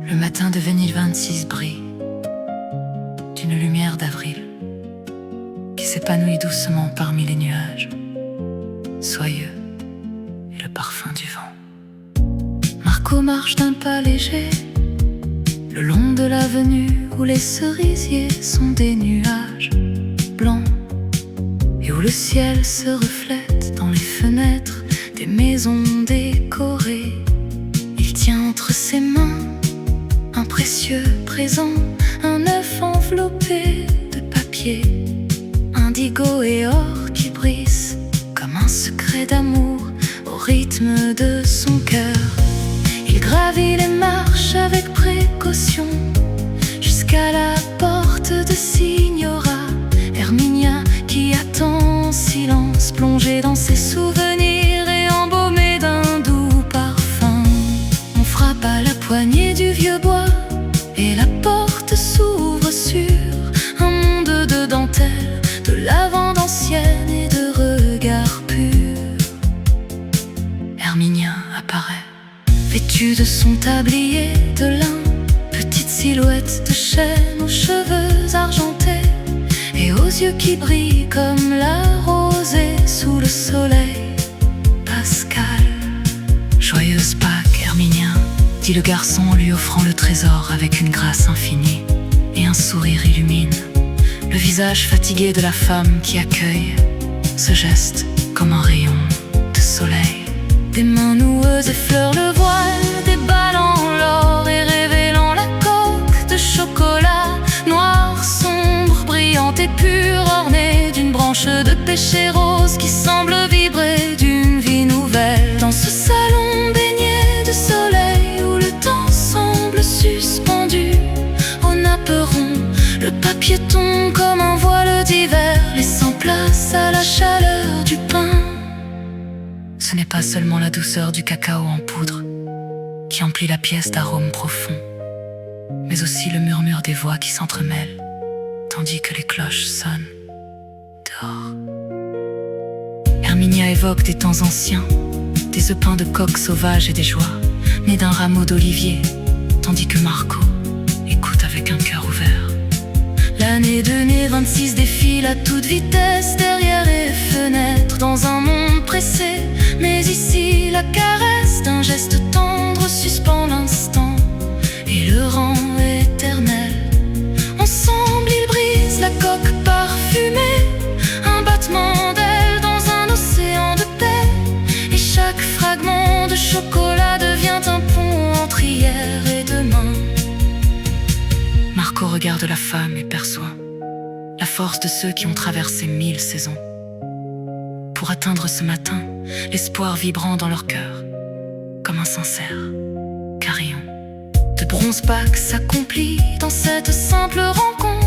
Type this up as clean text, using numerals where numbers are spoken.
Le matin de 2026 brille d'une lumière d'avril qui s'épanouit doucement parmi les nuages, soyeux et le parfum du vent. Marco marche d'un pas léger le long de l'avenue où les cerisiers sont des nuages blancs et où le ciel se reflète dans les fenêtres des maisons décorées. Il tient entre ses mains un précieux présent, un œuf enveloppé de papier, indigo et or qui brise comme un secret d'amour au rythme de son cœur. Il gravit les marches avec précaution jusqu'à la porte de Signora Herminia qui attend en silence, plongée dans ses souvenirs et embaumée d'un doux parfum. On frappe à la poignée du vieux bois et la porte s'ouvre sur un monde de dentelles, de lavande ancienne et de regards purs. Herminia apparaît, vêtue de son tablier de lin, petite silhouette de chêne aux cheveux argentés et aux yeux qui brillent comme la rosée sous le soleil pascal. Joyeuse Pâques, Herminia, dit le garçon en lui offrant le trésor avec une grâce infinie, et un sourire illumine le visage fatigué de la femme qui accueille ce geste comme un rayon de soleil. Des mains noueuses effleurent le voile, déballant l'or et révélant la coque de chocolat noir, sombre, brillante et pure, ornée d'une branche de pêcher rose qui semble vibrer d'une vie nouvelle. Dans ce salon baigné de soleil où le temps semble suspendu aux napperons, le papier tombe comme un voile d'hiver, laissant place à la chaleur du pain. Ce n'est pas seulement la douceur du cacao en poudre qui emplit la pièce d'arômes profonds, mais aussi le murmure des voix qui s'entremêlent tandis que les cloches sonnent dehors. Herminia évoque des temps anciens, des œufs peints de coqs sauvages et des joies nées d'un rameau d'olivier, tandis que Marco écoute avec un cœur ouvert. L'année 2026 défile à toute vitesse derrière les fenêtres dans un monde pressé, mais ici la caresse d'un geste tendre suspend l'instant et le rend éternel. Ensemble ils brisent la coque parfumée, un battement d'ailes dans un océan de paix, et chaque fragment de chocolat devient un pont entre hier et demain. Marco regarde la femme et perçoit la force de ceux qui ont traversé 1000 saisons pour atteindre ce matin l'espoir vibrant dans leur cœur comme un sincère carillon. De bronze Pâques s'accomplit dans cette simple rencontre,